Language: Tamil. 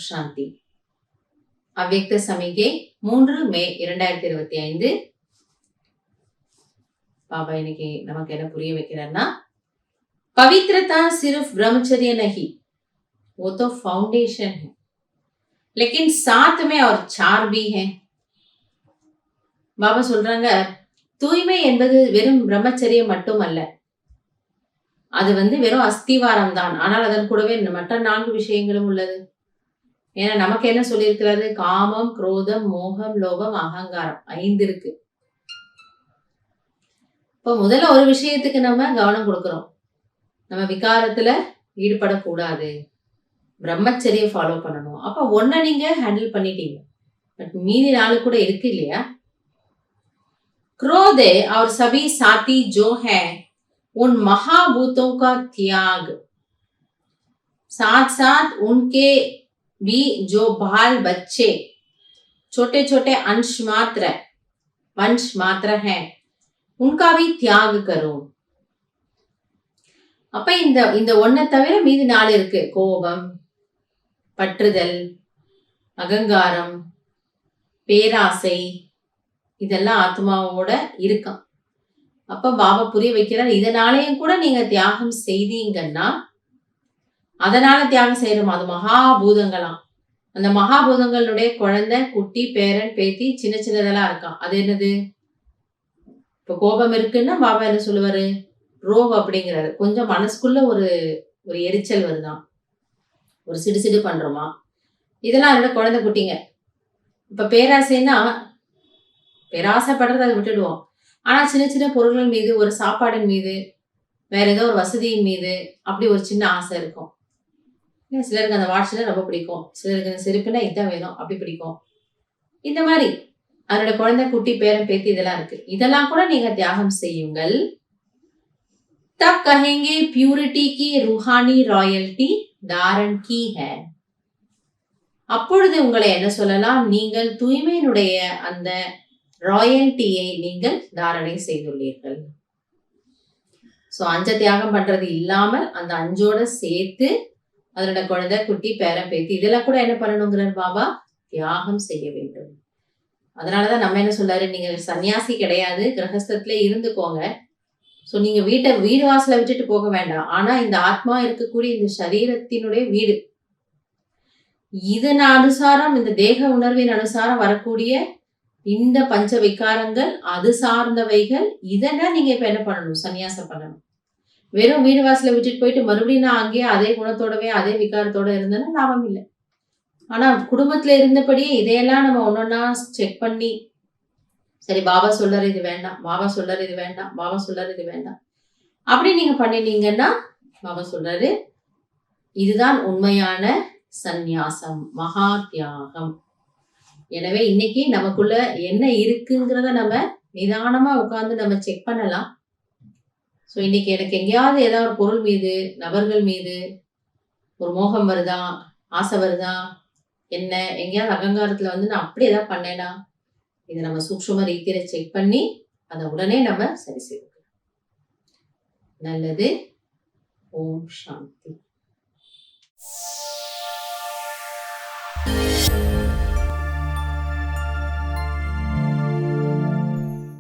சாந்தி. அவ்யக்த சமிகை 3 மே 2025. பாபா இன்னைக்கு நமக்கு என்ன புரிய வைக்கிறார்னா, पवित्रता सिर्फ ब्रह्मचर्य नहीं, वो तो फाउंडेशन है, लेकिन साथ में और चार भी हैं. பாபா சொல்றாங்க, தூய்மை என்பது வெறும் பிரம்மச்சரியம் மட்டும் அல்ல, அது வெறும் அஸ்திவாரம் தான். ஆனால் அதன் கூடவே மற்ற 4 விஷயங்களும் உள்ளது. ஏன்னா நமக்கு என்ன சொல்லியிருக்கிறாரு, காமம், குரோதம், மோகம், லோகம், அகங்காரம் 5 இருக்கு. இப்போ முதல்ல ஒரு விஷயத்துக்கு நம்ம கவனம் கொடுக்கிறோம், நம்ம விகாரத்துல ஈடுபடக்கூடாது, பிரம்மச்சரியை ஃபாலோ பண்ணணும். அப்ப ஒன்ன நீங்க ஹேண்டில் பண்ணிட்டீங்க, பட் மீதி 4 கூட இருக்கு இல்லையா. क्रोध और सभी साथी जो है उन महाभूतों का त्याग, साथ साथ उनके भी जो बाल बच्चे छोटे छोटे अंश मात्र हैं, उनका भी त्याग करो. அப்ப இந்த ஒன்ன தவிர மீதி 4 இருக்கு. கோபம், பற்றுதல், அகங்காரம், பேராசை, இதெல்லாம் ஆத்மாவோட இருக்கான். அப்ப பாபா புரிய வைக்கிறார், இதனாலேயும் கூட நீங்க தியாகம் செய்தீங்கன்னா, அதனால தியாகம் செய்யறோம், அது மகாபூதங்களாம். அந்த மகாபூதங்களுடைய குழந்தை, குட்டி, பேரன், பேத்தி சின்ன சின்னதெல்லாம் இருக்கான். அது என்னது? இப்ப கோபம் இருக்குன்னா பாபா என்ன சொல்லுவாரு, ரோவ் அப்படிங்கிறாரு. கொஞ்சம் மனசுக்குள்ள ஒரு எரிச்சல் வருதான், ஒரு சிடு பண்றோமா, இதெல்லாம் என்னோட குழந்தை குட்டிங்க. இப்ப பேராசைன்னா, பேராசைப்படுறத அதை விட்டுடுவோம். ஆனா சின்ன சின்ன பொருள்கள் மீது, ஒரு சாப்பாடின் மீது, வேற ஏதோ ஒரு வசதியின் மீது அப்படி ஒரு சின்ன ஆசை இருக்கும். சிலருக்கு அந்த வாட்ச்னா ரொம்ப பிடிக்கும், சிலருக்கு அந்த செருப்புனா இதான் வேணும் அப்படி பிடிக்கும். இந்த மாதிரி அதோட குழந்தை, குட்டி, பேரன், பேத்தி இதெல்லாம் இருக்கு. இதெல்லாம் கூட நீங்க தியாகம் செய்யுங்கள். தப் கஹேங்கே பியூரிட்டி கி रूहानी ராயல்டி தாரன் கி है. அப்பொழுது உங்களை என்ன சொல்லலாம், நீங்கள் தூய்மையினுடைய அந்த ராயல்ட்டியை நீங்கள் தாரணை செய்துள்ளீர்கள். சோ 5 தியாகம் பண்றது இல்லாமல் அந்த 5ஓட சேர்த்து அதோட குழந்தை, குட்டி, பேரன், பேத்தி இதெல்லாம் கூட என்ன பண்ணணுங்கிறார் பாபா, தியாகம் செய்ய வேண்டும். அதனாலதான் நம்ம என்ன சொல்றாரு, நீங்க சன்னியாசி கிடையாது, கிரகஸ்தத்துல இருந்துக்கோங்க. சோ நீங்க வீடு வாசல விட்டுட்டு போக வேண்டாம். ஆனா இந்த ஆத்மா இருக்கக்கூடிய இந்த சரீரத்தினுடைய வீடு, இதன் அனுசாரம், இந்த தேக உணர்வின் அனுசாரம் வரக்கூடிய இந்த பஞ்ச விகாரங்கள், அது சார்ந்தவைகள், இதெல்லாம் நீங்க இப்ப என்ன பண்ணணும், சன்னியாசம் பண்ணணும். வெறும் வீடு வாசல விட்டுட்டு போயிட்டு மறுபடியும் நான் அங்கேயே அதே குணத்தோடவே அதே விகாரத்தோட இருந்தேன்னா லாபம் இல்லை. ஆனா குடும்பத்துல இருந்தபடியே இதையெல்லாம் நம்ம ஒன்னொன்னா செக் பண்ணி, சரி பாபா சொல்றாரு இது வேண்டாம், பாபா சொல்றாரு இது வேண்டாம், பாபா சொல்றாரு இது வேண்டாம், அப்படி நீங்க பண்ணினீங்கன்னா பாபா சொல்றாரு, இதுதான் உண்மையான சந்நியாசம், மகா தியாகம். எனவே இன்னைக்கு நமக்குள்ள என்ன இருக்குங்கிறத நம்ம நிதானமா உட்கார்ந்து நம்ம செக் பண்ணலாம். சோ இன்னைக்கு எனக்கு எங்கேயாவது ஏதாவது ஒரு பொருள் மீது, நபர்கள் மீது ஒரு மோகம் வருதா, ஆசை வருதா, என்ன எங்கேயாவது அகங்காரத்துல நான் அப்படி ஏதாவது பண்ணேனா, இதை நம்ம சூக்ஷ்ம ரீதியில செக் பண்ணி அதை உடனே நம்ம சரி செய்யணும். நல்லது. ஓம் சாந்தி.